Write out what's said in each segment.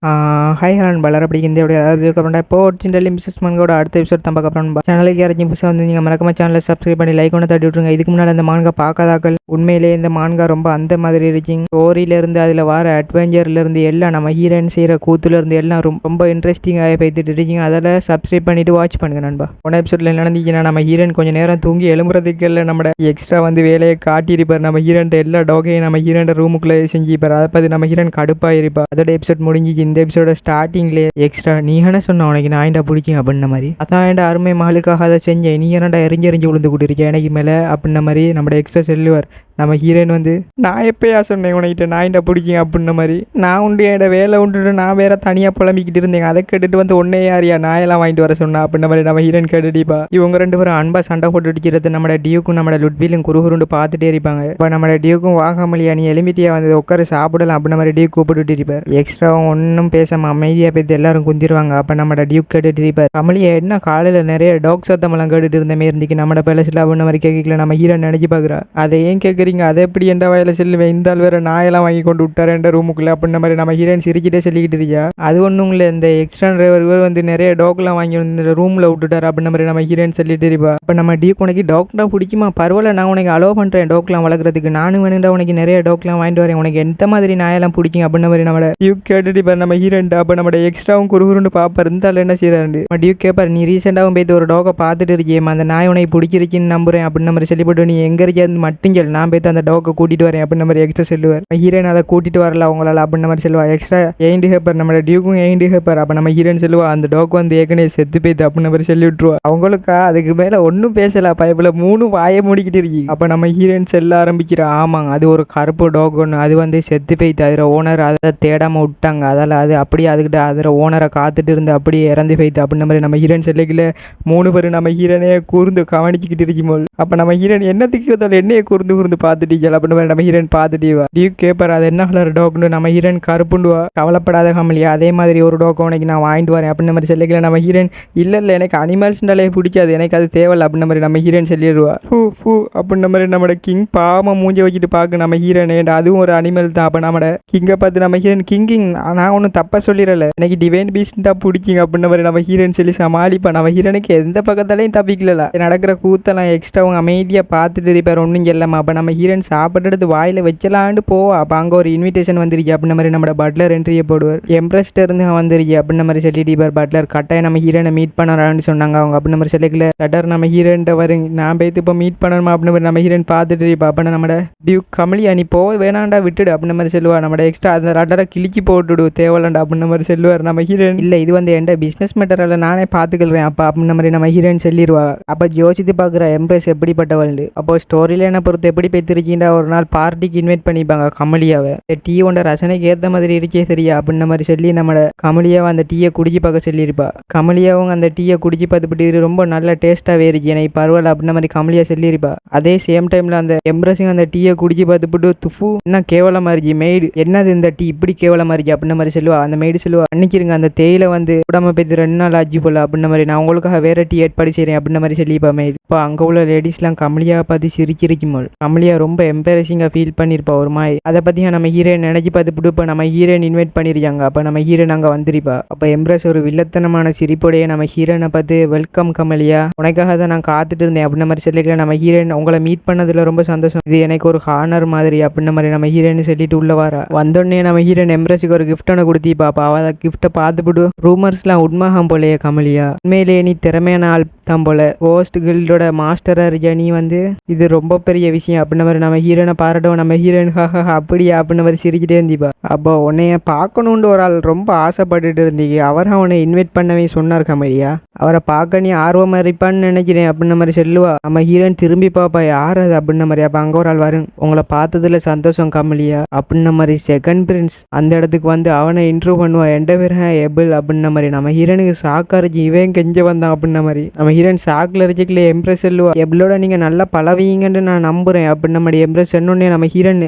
Hi ஹலன் பலர் அப்படி இந்த அதுக்கப்புறம் இப்போ சிண்டலி மிஸ்ஸஸ் மன்கோட அடுத்த எபிசோட் தான் பார்க்க அப்புறம் சேனலுக்கு யாராச்சும் புதுசாக வந்து நீங்கள் மறக்காம சேனலை சப்ஸ்கிரைப் பண்ணி லைக் ஒன்று தட்டி விட்ருங்க. இதுக்கு முன்னாடி அந்த மான்கா பார்க்காதாக்கள் உண்மையிலே இந்த மான்கா ரொம்ப அந்த மாதிரி இருந்துச்சு. ஸ்டோரியிலேருந்து அதில் வர அட்வென்ச்சர்லேருந்து எல்லாம் நம்ம ஹீரோயின் செய்கிற கூத்துலேருந்து எல்லாம் ரொம்ப இன்ட்ரெஸ்டிங்காக போய்த்துட்டு இருக்கீங்க. அதில் சப்ஸ்கிரைப் பண்ணிவிட்டு வாட்ச் பண்ணுங்க நண்பா. போன எபிசோடில் என்ன நடந்துச்சுன்னா நம்ம ஹீரோயின் கொஞ்சம் நேரம் தூங்கி எழும்புறதுக்கு எல்லாம் நம்ம எக்ஸ்ட்ரா வந்து வேலையை காட்டியிருப்பார். நம்ம ஹீரோயின் எல்லா டாகையும் நம்ம ஹீரோயின் ரூமுக்குள்ளே செஞ்சுப்பார். அதை பற்றி நம்ம ஹீரோயின் கடுப்பாக இருப்பார். அதோட எபிசோட் முடிஞ்சிச்சு. இந்த எபிசோட ஸ்டார்டிங்லேயே எக்ஸ்ட்ரா நீ என்ன சொன்ன உனக்கு நான் ஏன்டா பிடிக்கும் அப்படின்ன மாதிரி அதான் ஏன்டா அருமை மகளுக்காக அதை செஞ்சேன், நீ என்னடா எரிஞ்சு விழுந்து கொடுத்துருக்கேன் எனக்கு மேலே அப்படின்ன மாதிரி நம்மளோட எக்ஸ்ட்ரா செல்லுவார். நம்ம ஹீரோயின் வந்து நான் எப்போயா சொன்னேன் உனக்கிட்ட நான் ஏன்டா பிடிக்கும் அப்படின்ன மாதிரி நான் உண்டு என்னோட வேலை உண்டுட்டு நான் வேற தனியாக புலம்பிக்கிட்டு இருந்தேன். அதை கேட்டுட்டு வந்து ஒன்னே யாரியா நாயெல்லாம் வாங்கிட்டு வர சொன்னா அப்படின்ன மாதிரி நம்ம ஹீரோயின் கேட்டுடிப்பா. இவங்க ரெண்டு பேரும் அன்பா சண்டை போட்டு அடிச்சிருது. நம்ம டியூக்கும் நம்ம லுட்விலும் குறுகுருண்டு பார்த்துட்டே இருப்பாங்க. இப்போ நம்ம டியூக்கும் வாகாமலியா நீ எலிமிட்டியா வந்து உட்காரு சாப்பிடலாம் அப்படின்ன மாதிரி டியூக் கூப்பிட்டு இருப்பார். எக்ஸ்ட்ரா ஒன்றும் பேசாம அமைதியாக பேசி எல்லாரும் குந்திருவாங்க. அப்போ நம்ம டியூக் கேட்டுட்டு இருப்பார். கமலியா என்ன காலையில் நிறைய டாக் சத்தமெல்லாம் கேட்டுட்டு இருந்த மாதிரி இருந்துக்கு நம்ம பேலஸில் அப்படின்ன மாதிரி கேட்கல. நம்ம ஹீரோயின் நினைச்சு பார்க்குறா. அதை ஏன் கேட்குறீங்க, அதை எப்படி எந்த வயல செல்லுவேன், இந்த ஆள் வேற நாயெல்லாம் வாங்கி கொண்டு விட்டார் என்ற ரூமுக்குள்ள அப்படின்ன மாதிரி நம்ம ஹீரோயின் சிரிக்கிட்டே சொல்லிக்கிட்டு இருக்கா. அது ஒன்றும் இல்லை, இந்த எக்ஸ்ட்ரா டிரைவர் வந்து நிறைய டாக்லாம் வாங்கி வந்து ரூமில் விட்டுட்டார் அப்படின்ன மாதிரி நம்ம ஹீரோயின் சொல்லிட்டு இருப்பா. அப்போ நம்ம டியூக் உனக்கு டாக்டா பிடிக்குமா, பரவாயில்ல நான் உனக்கு அலோவ் பண்ணுறேன் டாக்லாம் வளர்க்குறதுக்கு, நானும் வேணுண்டா உனக்கு நிறைய டாக்லாம் வாங்கிட்டு வரேன், உனக்கு எந்த மாதிரி நாயெல்லாம் பிடிக்கும் அப்படின்ன மாதிரி நம்ம டியூக் கேட்டுட்டு பாரு நம்ம ஹீரோயின். அப்போ நம்ம எக்ஸ்ட்ராவும் குறுகுருன்னு பார்ப்பார். இருந்தாலும் என்ன செய்யறாரு டியூக் கேட்பார், நீ ரீசெண்டாகவும் போய்த்து ஒரு டாகை பார்த்துட்டு இருக்கியேம்மா, அந்த நாய் உனக்கு பிடிச்சிருக்குன்னு நம்புறேன் அப்படின்ன மாதிரி சொல்லிவிட்டு நீ எங்கே இருக்கியாது மட்டும் சொல்லு, நான் போய்த்து அந்த டாகை கூட்டிட்டு வரேன் அப்படின்ன மாதிரி எக்ஸ்ட்ரா சொல்லுவார். ஹீரோயின் அதை கூட்டிட்டு வரல அவங்களால அப்படின்ன மாதிரி சொல்லுவா. எக்ஸ்ட்ரா ஏண்டி ஹேப்பர் நம்ம டியூக்கும் ஏண்டி ஹேப்பர். அப்போ நம்ம ஹீரோயின் சொல்லுவா அந்த டாக் வந்து ஏற்கனவே செத்து போய்த்து அப்படின்ன மாதிரி சொல்லி விட்டுருவா. அவங்களுக்கா அதுக்கு மேலே ஒன்றும் பேசல, பைப்பில் 3 வாயை மூடிக்கிட்டு இருக்கு. அப்போ நம்ம ஹீரோயின் செல்ல ஆரம்பிக்கிறா. ஆமாங்க அது ஒரு கருப்பு டாக் ஒன்று, அது வந்து செத்து போய்த்து, அதில் ஓனர் அதை தேடாமல் விட்டாங்க, அதால் அது அப்படியே அதுக்கிட்ட அதில் ஓனரை காத்துட்டு இருந்து அப்படியே இறந்து போய்த்து அப்படின்ன மாதிரி நம்ம ஹீரோயின் செல்லைக்குள்ள 3 பேர் நம்ம ஹீரோனையே கூர்ந்து கவனிச்சுக்கிட்டு இருக்கும்போது அப்போ நம்ம ஹீரோயின் என்னத்துக்கு என்னையே கூர்ந்து பார்த்துட்டீங்க அப்படின்னு மாதிரி நம்ம ஹீரோயின் பார்த்துட்டீவா. டியூக் கேப்பர் அது என்ன கலர் டாக்னு. நம்ம ஹீரோயின் கருப்புண்டுவா. கவலைப்படாத கமலியா, அதே மாதிரி ஒரு டாக் உனக்கு நான் வாங்கிட்டு வரேன் அப்படின்ன மாதிரி சொல்லிக்கல. நம்ம ஹீரோயின் இல்லை எனக்கு அனிமல்ஸ்னாலே பிடிக்காது, எனக்கு அது தேவையில்லை அப்படின்ன மாதிரி நம்ம ஹீரோயின் சொல்லிடுவா. ஃபூ அப்படின்ன மாதிரி நம்மளோட கிங் பாவமாக மூஞ்சி வச்சுட்டு பார்க்க நம்ம ஹீரோயின் அதுவும் ஒரு அனிமல் தான். அப்போ நம்ம கிங்கை பார்த்து நம்ம ஹீரோயின் கிங்கிங் நான் ஒன்றும் தப்பாக சொல்லிடல, எனக்கு டிவைன் பீஸ்டா பிடிச்சிங்க அப்படின்ன மாதிரி நம்ம ஹீரோயின் சொல்லி சமாளிப்பா. நம்ம ஹீரோனுக்கு எந்த பக்கத்தாலையும் தப்பிக்கல. நடக்கிற கூத்தெல்லாம் எக்ஸ்ட்ரா அவங்க அமைதியாக பார்த்துட்டு இருப்பார், ஒன்றும் இல்லாமல். அப்போ நம்ம ஹீரோயின் சாப்பிட்டு எடுத்து வாயில் வச்சலாண்டு போவா. அப்போ அங்கே ஒரு இன்விடேஷன் வந்துருக்கு அப்படின்ன மாதிரி நம்ம பட்லர் என்ட்ரியை போடுவார். எம்ப்ரெஸ்ட் இருந்து வந்துருக்கு அப்படின்ன மாதிரி சொல்லிட்டு பட்லர் கட்டாயம் நம்ம ஹீரோனை மீட் பண்ணறான்னு சொன்னாங்க அவங்க அப்படின்ன மாதிரி சொல்லிக்கல. லெட்டர் நம்ம ஹீரோன்ட்ட வருங்க, நான் போய்த்து இப்போ மீட் பண்ணணுமா அப்படின்ன மாதிரி நம்ம ஹீரோயின் பார்த்துட்டு இருப்பா. அப்போ நம்ம டியூக் கமலியா நீ போக வேணாண்டா விட்டுடு அப்படின்ன மாதிரி சொல்லுவா. நம்ம எக்ஸ்ட்ரா அந்த லெட்டரை கிழிச்சி போட்டுடு தேவலண்டா அப்படின்ன மாதிரி சொல்லுவார். நம்ம ஹீரோயின் இல்லை இது வந்து எந்த பிஸ்னஸ் மேட்டரில் நானே பார்த்துக்கிறேன் அப்போ அப்படின்ன மாதிரி நம்ம ஹீரோயின் சொல்லிடுவா. அப்போ யோசித்து பார்க்குற எம்ப்ரெஸ் எப்படிப்பட்டவள். அப்போ ஸ்டோரியில் என்ன பொறுத்து எப்படி போய்த்திருக்கீண்டா ஒரு நாள் பார்ட்டிக்கு இன்வைட் பண்ணிப்பாங்க கமலியாவை. டீ ஒன்ற ரசனைக்கு ஏற்ற மாதிரி இருக்கே சரியா அப்படின்ன மாதிரி சொல்லி நம்ம கமலியாவை அந்த டீயை குடிச்சு பார்க்க சொல்லியிருப்பா. கமலியாவும் அந்த டீயை குடிச்சு பார்த்துட்டு ரொம்ப நல்ல டேஸ்ட்டாகவே இருக்கு எனக்கு பரவாயில்ல அப்படின்ன மாதிரி கமலியா சொல்லியிருப்பா. அதே சேம் டைமில் அந்த எம்ப்ரஸிங் அந்த டீயை குடிச்சு பார்த்துட்டு துஃபு என்ன கேவலமாக இருக்கு மெய்டு, என்னது இந்த டீ இப்படி கேவலமாக இருக்கு அப்படின்ன மாதிரி சொல்லுவா. அந்த மெய்டு சொல்லுவா அன்னைக்கிருங்க அந்த தேயிலை வந்து உடம்பு போய்த்து 2 நாள் ஆச்சு போல அப்படின்ன மாதிரி, நான் உங்களுக்காக வேற டீ ஏற்பாடு செய்கிறேன் அப்படின்ன மாதிரி சொல்லிப்பா மெய்டு. இப்போ அங்கே உள்ள லேடிஸ்லாம் கமலியாவை பார்த்து சிரிச்சிருக்கும்போது கமலியா ரொம்ப எம்பரசிங்காக ஃபீல் பண்ணியிருப்பா ஒரு மாதிரி. அதை பற்றி நம்ம ஹீரோயின் நினச்சி பார்த்துட்டு இப்போ நம்ம ஹீரோயின் இன்வைட் பண்ணியிருக்காங்க. அப்போ நம்ம ஹீரோயின் அங்கே வந்துருப்பா. அப்போ எம்ப்ரஸ் ஒரு வில்லத்தனமான சிரிப்போடைய நம்ம ஹீரோயினை பார்த்து வெல்கம் கமலியா, உனக்காக தான் நான் காத்துட்டு இருந்தேன் அப்படின்ன மாதிரி சொல்லிக்கலாம். நம்ம ஹீரோயின் உங்களை மீட் பண்ணதில் ரொம்ப சந்தோஷம், இது எனக்கு ஒரு ஹானர் மாதிரி அப்படின்ன மாதிரி நம்ம ஹீரோயின் சொல்லிட்டு உள்ள வர வந்தோடனே நம்ம ஹீரோயின் எம்ப்ரஸுக்கு ஒரு கிஃப்ட் ஒன்று கொடுத்திப்பாப்பா. அவள் கிஃப்ட்டை பார்த்துவிட்டு ரூமர்ஸ்லாம் உண்மையாகும் போலையே கமலியா, உண்மையிலேயே நீ திறமையான ஆள் தான் போல, கோஸ்ட் கில்டோட மாஸ்டராக இருக்க நீ வந்து இது ரொம்ப பெரிய விஷயம் அப்படின்ன மாதிரி நம்ம ஹீரோனை பாராட்டவும் நம்ம ஹீரோயின்காக அப்படியா அப்படின்ன மாதிரி சிரிக்கிட்டே இருந்திப்பா. அப்போ உன்னைய பார்க்கணுன்ட்டு ஒரு ஆள் ரொம்ப ஆசைப்பட்டுட்டு இருந்தீங்க, அவர் அவனை இன்வைட் பண்ணவே சொன்னார் கமலியா, அவரை பார்க்க நீ ஆர்வமாக இருப்பான்னு நினைக்கிறேன் அப்படின்ன மாதிரி சொல்லுவா. நம்ம ஹீரோயின் திரும்பி பாப்பா யார் அது அப்படின்ன மாதிரி. அப்போ அங்கே ஒரு ஆள் வரும், உங்களை பார்த்ததுல சந்தோஷம் கமலியா அப்படின்ன மாதிரி செகண்ட் பிரின்ஸ் அந்த இடத்துக்கு வந்து அவனை இன்ட்ரூவ் பண்ணுவா. எந்த பேர் எபிள் அப்படின்ன மாதிரி. நம்ம ஹீரோனுக்கு சாக்கா இருந்துச்சு, இவன் கெஞ்ச வந்தான் அப்படின்ன மாதிரி. நம்ம ஹீரோயின் சாக்கில் இருந்துச்சுக்கல எம்ப்ரெஸ் சொல்லுவா, எபிளோட நீங்கள் நல்லா பழவீங்கன்னு நான் நம்புகிறேன் அப்படின்ன மாதிரி. எம்ப்ரெஸ் சொன்னோடனே நம்ம ஹீரோயின்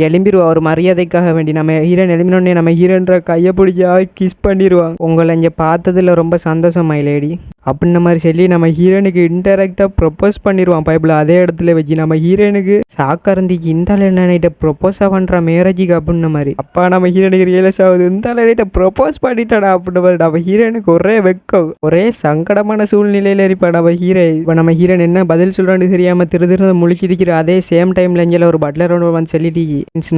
எலும்பிடுவா ஒரு மரியாதைக்காக வேண்டி. நம்ம ஹீரோயின் எலும்பினோடனே நம்ம ஹீரோன்ற கையை பிடிச்சா கிஸ் பண்ணிடுவாங்க. உங்களை இங்கே பார்த்ததுல ரொம்ப சந்தோஷம் மை லேடி. அப்படின்ன மாதிரி சொல்லி நம்ம ஹீரோனுக்கு இன்டெரக்டாக ப்ரொப்போஸ் பண்ணிடுவான் பைபிள். அதே இடத்துல வச்சு நம்ம ஹீரோனுக்கு சாக்கா இருந்துச்சு, இந்த என்னைட்ட ப்ரொப்போஸாக பண்ணுற மேரேஜுக்கு அப்படின்ன மாதிரி. அப்பா நம்ம ஹீரோனுக்கு ரியலைஸ் ஆகுது, இந்த என்னைட்ட ப்ரொப்போஸ் பண்ணிட்டாடா அப்படின்ன மாதிரி. நம்ம ஹீரோனுக்கு ஒரே வெக்கம், ஒரே சங்கடமான சூழ்நிலையில் இருப்பா நம்ம ஹீரோ. இப்போ நம்ம ஹீரோன் என்ன பதில் சொல்கிறான்னு தெரியாமல் திரு முழுக்கிதிக்கிற அதே சேம் டைமில் இங்கே ஒரு பட்லர் ஒன்று வந்து சொல்லிட்டு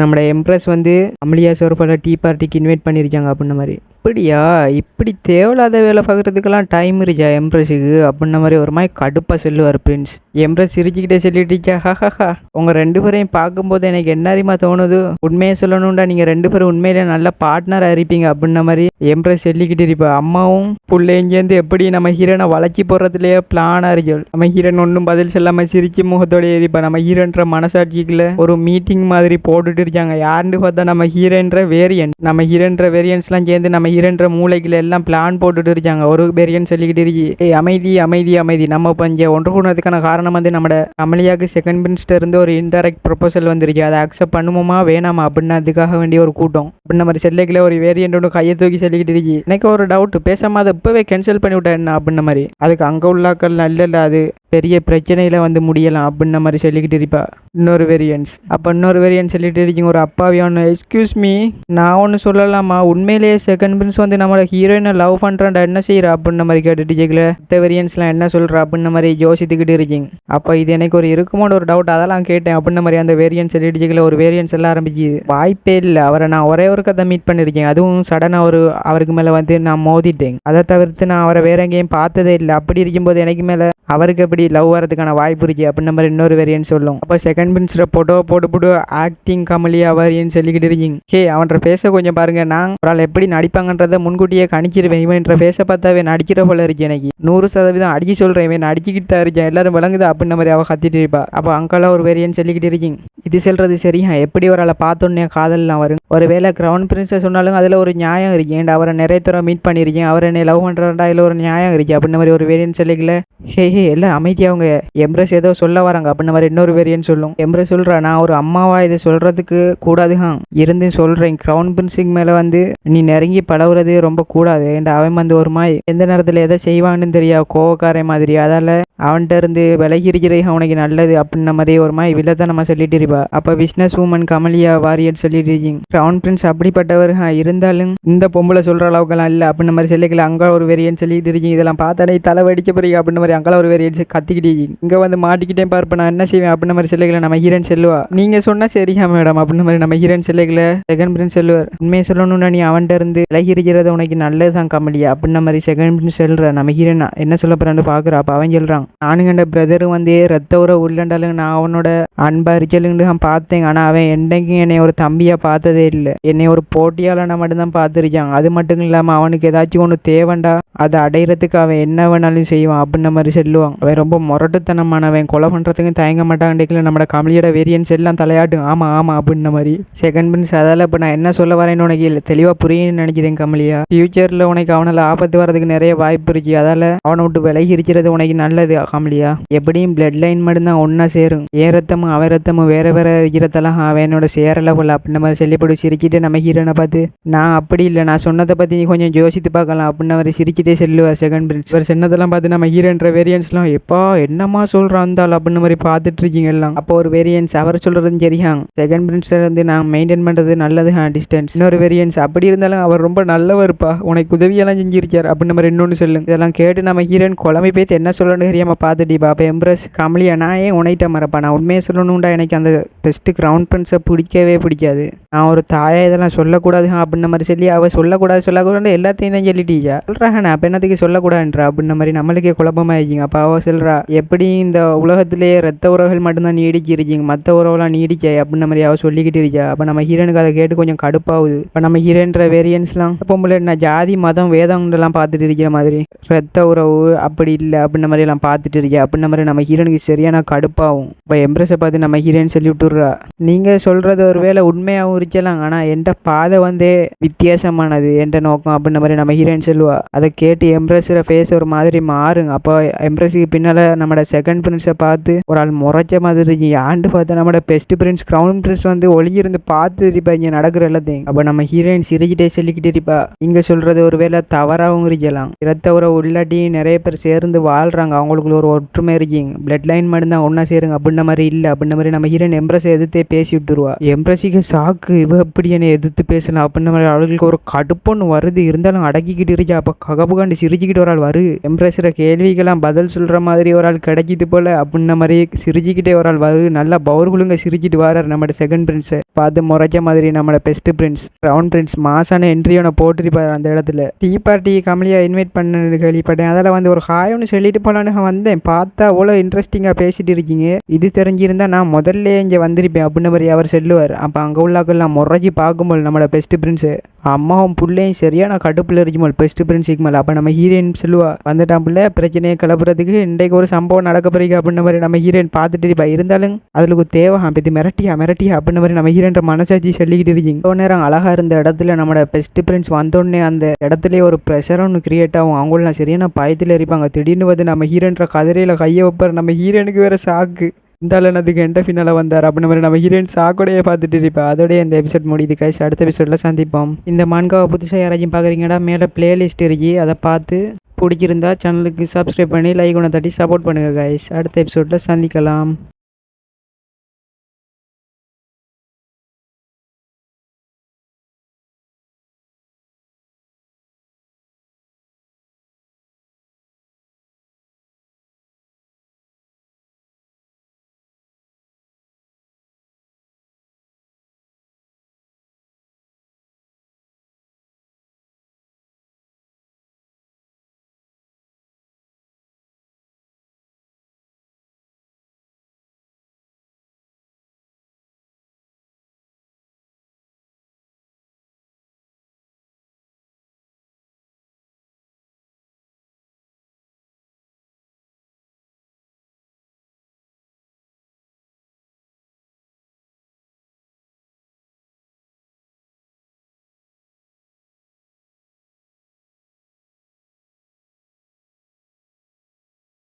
நம்மளோட எம்ப்ரஸ் வந்து அமளியா சோர்பால டீ பார்ட்டிக்கு இன்வைட் பண்ணியிருக்காங்க அப்படின்ன மாதிரி. இப்படியா, இப்படி தேவையில்லாத வேலை பார்க்குறதுக்கெல்லாம் டைம் இருக்கா எம்ப்ரஸுக்கு அப்படின்ன மாதிரி ஒரு மாதிரி கடுப்பாக சொல்லுவார் பிரின்ஸ். எம்ப்ரஸ் சிரிச்சுக்கிட்டே சொல்லிட்டீங்க, ஹஹா உங்கள் 2 பேரையும் பார்க்கும்போது எனக்கு என்னறிமா தோணுது, உண்மையை சொல்லணும்டா நீங்கள் 2 பேரும் உண்மையிலே நல்ல பார்ட்னராக இருப்பீங்க அப்படின்ன மாதிரி எம்ப்ரஸ் சொல்லிக்கிட்டு இருப்பா. அம்மாவும் பிள்ளையும் சேர்ந்து எப்படி நம்ம ஹீரோனை வளைச்சி போடுறதுலேயே பிளானாக இருக்கு. நம்ம ஹீரோன் ஒன்றும் பதில் சொல்லாமல் சிரிச்சு முகத்தோடய இருப்பா. நம்ம ஹீரோன்ற மனசாட்சிக்குள்ள ஒரு மீட்டிங் மாதிரி போட்டுட்டு இருக்காங்க. யாருன்னு பார்த்தா நம்ம ஹீரோன்ற வேரியன்ஸ். நம்ம ஹீரோன்ற வேரியன்ஸ்லாம் சேர்ந்து நம்ம ஹீரோன்ற மூளைக்குள்ள எல்லாம் பிளான் போட்டுட்டு இருக்காங்க. ஒரு வேரியன்ஸ் சொல்லிக்கிட்டு இருக்கு, அமைதி அமைதி அமைதி, நம்ம பஞ்ச ஒன்று கூடதுக்கான காரணம் வந்து நம்ம அமளியாவுக்கு செகண்ட் பிரின்ஸ்டர் இருந்து ஒரு இன்டைரக்ட் ப்ரொபோசல் வந்துருச்சு. அதை அக்செப்ட் பண்ணுமா வேணாமா அப்படின்னு அதுக்காக வேண்டிய ஒரு கூட்டம் அப்படின்ன மாதிரி செல்லைக்குள்ள ஒரு வேரியன்ட் ஒன்று கையை தூக்கி சொல்லிக்கிட்டு இருக்கு. எனக்கு ஒரு டவுட், பேசாம அதை இப்பவே கேன்சல் பண்ணி விட்டா என்ன அப்படின்ன மாதிரி. அதுக்கு அங்கே உள்ளாக்கள் நல்ல அது பெரிய பிரச்சனையில வந்து முடியலாம் அப்படின்ன மாதிரி சொல்லிக்கிட்டு இருப்பா இன்னொரு வேரியன்ஸ். அப்போ இன்னொரு வேரியன்ஸ் சொல்லிட்டு இருக்கீங்க, ஒரு அப்பாவியான எக்ஸ்கியூஸ் மீ, நான் ஒன்று சொல்லலாமா, உண்மையிலேயே செகண்ட் பிரின்ஸ் வந்து நம்மளோட ஹீரோயினை லவ் பண்ணுறான்டா, என்ன செய்யற அப்படின்ன மாதிரி கேட்டுட்டு கேட்கல. மற்ற வேரியன்ஸ்லாம் என்ன சொல்கிற அப்படின்ன மாதிரி யோசித்துக்கிட்டு இருக்கீங்க. அப்போ இது எனக்கு ஒரு இருக்குமோன்னு ஒரு டவுட், அதெல்லாம் கேட்டேன் அப்படின்ன மாதிரி அந்த வேரியன்ஸ் சொல்லிட்டு கேட்கல. ஒரு வேரியன்ஸ் எல்லாம் ஆரம்பிச்சுது, வாய்ப்பே இல்லை, அவரை நான் ஒரே ஒரு கதை மீட் பண்ணியிருக்கேன், அதுவும் சடனாக அவருக்கு மேலே வந்து நான் மோதிட்டேன், அதை தவிர்த்து நான் அவரை வேற எங்கேயும் பார்த்ததே இல்லை, அப்படி இருக்கும்போது எனக்கு மேலே அவருக்கு எப்படி லவ் வரதுக்கான வாய்ப்பு இருக்கு அப்படின்ன மாதிரி இன்னொரு வேரியன்ஸ் சொல்லும். அப்போ செகண்ட் பிரின்ஸில் போட்டோ போட்டு ஆக்டிங் கமலியா வாரியன்னு சொல்லிக்கிட்டு இருக்கீங்க. ஹே அவன்ற ஃபேஸை கொஞ்சம் பாருங்க, நான் ஒரு ஆள் எப்படி நடிப்பாங்கன்றதை முன்கூட்டியே கணிச்சிருவேன். இவன்ற ஃபேஸை பார்த்தாவே நடிக்கிற போல இருக்கு, எனக்கு 100% அடிச்சு சொல்கிறேன், இவன் நடிச்சுக்கிட்டு தான் இருக்கேன், எல்லாரும் விளங்குது அப்படின்ன மாதிரி அவள் கத்திட்டு இருப்பா. அப்போ அங்கெல்லாம் ஒரு வேரியன்ஸ் சொல்லிக்கிட்டு இருக்கீங்க, இது சொல்கிறது சரியா, எப்படி ஒரு ஆளை பார்த்தோன்னே காதல்லாம் வரும், ஒரு வேளை கிரவுன் பிரின்ஸை சொன்னாலும் அதில் ஒரு நியாயம் இருக்கு, ஏன்டா அவரை நிறைய தூரம் மீட் பண்ணியிருக்கேன், அவர் என்னை லவ் பண்ணுறாண்டா அதில் ஒரு நியாயம் இருக்கு அப்படின்ன மாதிரி ஒரு வேரியன்ஸ் சொல்லிக்கல. ஹே எல்லாம் அமைதியாவங்க, எம்ப்ரஸ் ஏதோ சொல்ல வராங்க அப்படின்ன மாதிரி இன்னொரு வேரியன்ட் சொல்லும். எம்ப்ரஸ் சொல்கிறா, நான் ஒரு அம்மாவா இதை சொல்கிறதுக்கு கூடாது இருந்து சொல்கிறேன், கிரவுன் பிரின்ஸுக்கு மேலே வந்து நீ நெருங்கி பழகுறது ரொம்ப கூடாது, ஏன்டா அவன் வந்து ஒரு மாதிரி எந்த நேரத்தில் எதை செய்வான்னு தெரியா கோவக்கார மாதிரி, அதால் அவன்கிட்ட இருந்து விலகி இருக்கிறது அவனுக்கு நல்லது அப்படின்ன மாதிரி ஒரு மாதிரி வில்லத்தை நம்ம சொல்லிட்டு இருப்பா. அப்போ பிஸ்னஸ் உமன் கமலியா வாரியர் சொல்லிட்டு இருக்கீங்க. கிரவுன் பிரின்ஸ் அப்படிப்பட்டவர் இருந்தாலும் இந்த பொம்பளை சொல்கிற அளவுக்குலாம் இல்லை அப்படின்ன மாதிரி சொல்லிக்கல. அங்கே ஒரு வேரியன்ட் சொல்லிட்டு இருக்கீங்க, இதெல்லாம் பார்த்தாலே தலை வெடிச்ச பிறகு அப்படின்ன மாதிரி அங்கே ஒரு வேரியன்ஸ் கத்திக்கிட்டே இங்கே வந்து மாட்டிக்கிட்டே பார்ப்பேன், நான் என்ன செய்வேன் அப்படின்ன மாதிரி சொல்லிக்கல. நம்ம ஹீரோன் செல்லுவா, நீங்கள் சொன்னால் சரியா மேடம் அப்படின்ன மாதிரி நம்ம ஹீரோன் சொல்லிக்கல. செகண்ட் பிரின்ஸ் செல்லுவார், உண்மையை சொல்லணும்னா நீ அவன்கிட்ட இருந்து விலகி இருக்கிறது உனக்கு நல்லது தான் கமலியா அப்படின்ன மாதிரி செகண்ட் பிரின்ஸ் சொல்கிற. நம்ம ஹீரோனா என்ன சொல்ல போறான்னு பார்க்குறா. அப்போ அவன் சொல்கிறான், நானுங்கண்ட பிரதரும் வந்து ரத்த உறவு உள்ளண்டாலும் நான் அவனோட அன்பா இருக்கலுன்னு நான் பார்த்தேன், ஆனால் அவன் என்றைக்கும் என்னை ஒரு தம்பியாக பார்த்ததே இல்லை, என்னை ஒரு போட்டியாளனை மட்டும்தான் பார்த்துருக்கான், அது மட்டும் இல்லாமல் அவனுக்கு ஏதாச்சும் ஒன்று தேவைண்டா அதை அடையிறதுக்கு அவன் என்ன வேணாலும் செய்வான் அப்படின்ன மாதிரி சொல்லுவான். அவன் ரொம்ப முரட்டுத்தனமானவன், கொலை பண்ணுறதுக்கு தயங்க மாட்டான்டிக்கல. நம்மளோட கமலியோட வேரியன்ஸ் எல்லாம் தலையாட்டும், ஆமாம் ஆமாம் அப்படின்ன மாதிரி செகண்ட் பிரின்ஸ். அதால் இப்போ நான் என்ன சொல்ல வரேன்னு உனக்கு இல்லை தெளிவாக புரியுன்னு நினைக்கிறேன் கமலியா. ஃபியூச்சரில் உனக்கு அவனால் ஆபத்து வரதுக்கு நிறைய வாய்ப்பு இருக்கு, அதால் அவனை விட்டு விலகி இருக்கிறது உனக்கு நல்லது கமலியா. எப்படியும் பிளட் லைன் மட்டும்தான் ஒன்றா சேரும், ஏன் ரத்தமும் அவன் ரத்தமும் வேற வேற இருக்கிறதெல்லாம் அவனோட சேரல போல அப்படின்ன மாதிரி சொல்லிப்படி சிரிக்கிட்டு நம்ம ஹீரோனை பார்த்து, நான் அப்படி இல்லை, நான் சொன்னதை பற்றி நீ கொஞ்சம் யோசித்து பார்க்கலாம் அப்படின்ன மாதிரி சிரிக்கிட்டே செல்லுவார் செகண்ட் பிரின்ஸ். இவர் சொன்னதெல்லாம் பார்த்து நம்ம ஹீரோன்ற வேரியன்ஸ்லாம் எப்பா என்னம்மா சொல்கிறான் இருந்தாலும் அப்படின்ன மாதிரி பார்த்துட்டு இருக்கீங்க எல்லாம். அப்போ ஒரு வேரியன்ஸ் அவர் சொல்கிறதும் சரியாங்க, செகண்ட் பிரின்ஸ்ல இருந்து நான் மெயின்டைன் பண்ணுறது நல்லது டிஸ்டன்ஸ். இன்னொரு வேரியன்ஸ், அப்படி இருந்தாலும் அவர் ரொம்ப நல்லவர்ப்பா, உனக்கு உதவியெல்லாம் செஞ்சிருக்கார் அப்படின்ன மாதிரி இன்னொன்று சொல்லுங்க. இதெல்லாம் கேட்டு நம்ம ஹீரோயின் குழம்பி பேத்து என்ன சொல்லணும்னு தெரியாமல் பார்த்துட்டிப்பா. அப்போ எம்ப்ரஸ் கமலியா, நான் ஏன் உனைட்ட மறப்பா, நான் உண்மையை சொல்லணும்டா, எனக்கு அந்த பெஸ்ட்டு கிரவுன் பிரின்ஸை பிடிக்கவே பிடிக்காது, நான் ஒரு தாயா இதெல்லாம் சொல்லக்கூடாது அப்படின்ன மாதிரி சொல்லி அவள் சொல்லக்கூடாது எல்லாத்தையும் தான் சொல்லிட்டீங்க சொல்கிறாங்க, நான் அப்போ என்னத்துக்கு சொல்லக்கூடாதுன்றா அப்படின்ன மாதிரி நம்மளுக்கே குழப்பமாக இருக்கீங்க. அப்போ அவள் சொல்கிறா, எப்படி இந்த உலகத்திலேயே ரத்த உறவுகள் மட்டும்தான் நீடிச்சு இருக்கீங்க, மற்ற உறவுலாம் நீடிச்சாய் அப்படின்ன மாதிரி அவள் சொல்லிக்கிட்டு இருக்கா. அப்போ நம்ம ஹீரோனுக்கு அதை கேட்டு கொஞ்சம் கடுப்பாகுது. இப்போ நம்ம ஹீரோன்ற வேரியன்ஸ்லாம் பொம்பளை நான் ஜாதி மதம் வேதங்கள்லாம் பார்த்துட்டு இருக்கிற மாதிரி ரத்த உறவு அப்படி இல்லை அப்படின்ன மாதிரி எல்லாம் பார்த்துட்டு இருக்கேன் அப்படின்ன மாதிரி நம்ம ஹீரோனுக்கு சரியான கடுப்பாகும். இப்போ எம்ப்ரஸை பார்த்து நம்ம ஹீரோயின் சொல்லி விட்டுறா, நீங்கள் சொல்கிறது ஒரு வேளை உண்மையாகவும் இருக்கலாம், ஆனால் என்கிட்ட பாதை வந்து வித்தியாசமானது என்ற நோக்கம் அப்படின்ன மாதிரி நம்ம ஹீரோயின் சொல்லுவா. அதை கேட்டு எம்ப்ரஸோட ஃபேஸ் ஒரு மாதிரி மாறுங்க. அப்போ எம்ப்ரஸ் எம்ப்ரஸுக்கு பின்னால் நம்மளோட செகண்ட் பிரின்ஸை பார்த்து ஒரு ஆள் முறைச்ச மாதிரி இருக்கு. ஆண்டு பார்த்தா நம்மளோட பெஸ்ட் பிரின்ஸ் க்ரௌன் பிரின்ஸ் வந்து ஒளியிருந்து பார்த்து இருப்பா இங்கே நடக்கிற எல்லாத்தையும். அப்போ நம்ம ஹீரோயின் சிரிக்கிட்டே சொல்லிக்கிட்டு இருப்பா, இங்கே சொல்கிறது ஒரு வேளை தவறாகவும் இருக்கலாம். இரத்தவரை உள்ளாட்டி நிறைய பேர் சேர்ந்து வாழ்கிறாங்க, அவங்களுக்குள்ள ஒரு ஒற்றுமை இருக்கீங்க, பிளட் லைன் மட்டும்தான் ஒன்றா சேருங்க அப்படின்ன மாதிரி இல்லை அப்படின்ன மாதிரி நம்ம ஹீரோயின் எம்ப்ரஸை எதிர்த்தே பேசி விட்டுருவா. எம்ப்ரஸிக்கு சாக்கு, இவ எப்படி என்னை எதிர்த்து பேசலாம் அப்படின்ன மாதிரி அவளுக்கு ஒரு கடுப்பொன்று வருது. இருந்தாலும் அடக்கிக்கிட்டு இருக்கா. அப்போ ககப்புகாண்டு சிரிச்சுக்கிட்டு ஒரு ஆள் வருது. எம்ப்ரஸில் கேள்விக்கெல்லாம் பதில் சொல்கிற மாதிரி ஒரு ஆள் கிடைக்கிட்டு போல அப்படின்ன மாதிரி சிரிச்சுக்கிட்டே ஒரு ஆள் வருது. நல்லா பவர்குழுங்க சிரிச்சிட்டு வரார். நம்மளோட செகண்ட் பிரின்ஸை பார்த்து முறைச்ச மாதிரி நம்மளோட பெஸ்ட் பிரின்ஸ் க்ரௌன் பிரின்ஸ் மாசான என்ட்ரியோட போட்டிருப்பார். அந்த இடத்துல டீ பார்ட்டி கமலியா இன்வைட் பண்ணு கேள்விப்பட்டேன். அதில் வந்து ஒரு ஹாய்னு சொல்லிட்டு போலான்னு வந்தேன். பார்த்தா அவ்வளோ இன்ட்ரெஸ்டிங்காக பேசிட்டு இருக்கீங்க. இது தெரிஞ்சிருந்தா நான் முதல்ல இங்கே வந்திருப்பேன் அப்படின்ன மாதிரி அவர் சொல்லுவார். அப்போ அங்கே உள்ளாக்கெல்லாம் முறைச்சி பார்க்கும்போது நம்மளோட பெஸ்ட் பிரின்ஸு அம்மாவும் பிள்ளையும் சரியான கடுப்பில் இருக்கும்போது பெஸ்ட் பிரின்ஸுக்கு மேலே. அப்போ நம்ம ஹீரோயின் சொல்லுவா, வந்துட்டான் பிள்ளை பிரச்சனையை கிளப்புறதுக்கு இன்றைக்கு ஒரு சம்பவம் நடக்க போறீங்க அப்படின்ன மாதிரி நம்ம ஹீரோயின் பார்த்துட்டு இருப்பா. இருந்தாலும் அதுக்கு தேவை இது மிரட்டியா அப்படின்ன மாதிரி நம்ம ஹீரோன்ற மனசாட்சி சொல்லிக்கிட்டு இருக்கீங்க. இவ்வளோ நேரம் அழகாக இருந்த இடத்துல நம்மளோட பெஸ்ட் பிரின்ஸ் வந்தோடனே அந்த இடத்துல ஒரு ப்ரெஷர் ஒன்று கிரியேட் ஆகும். அவங்களாம் சரியான பயத்தில் இருப்பாங்க. திடீர்னு வந்து நம்ம ஹீரோன்ற கதிரையில் கையை வைப்பார். நம்ம ஹீரோனுக்கு வேறு சாக்கு, இந்த அளவுக்கு எந்த ஃபினால வந்தார் அப்படின்ற மாதிரி நம்ம ஹீரோயின் சாக்கோடையே பார்த்துட்டு இருப்பா. அதோடய இந்த எபிசோட் முடியுது கைஸ். அடுத்த எபிசோடில் சந்திப்போம். இந்த மான்காவை புதுசாக யாராச்சும் பார்க்குறீங்கடா, மேலே பிளேலிஸ்ட் இருக்கு, அதை பார்த்து பிடிச்சிருந்தா சேனலுக்கு சப்ஸ்கிரைப் பண்ணி லைக் ஒன்று தட்டி சப்போர்ட் பண்ணுங்கள் கைஸ். அடுத்த எபிசோடில் சந்திக்கலாம்.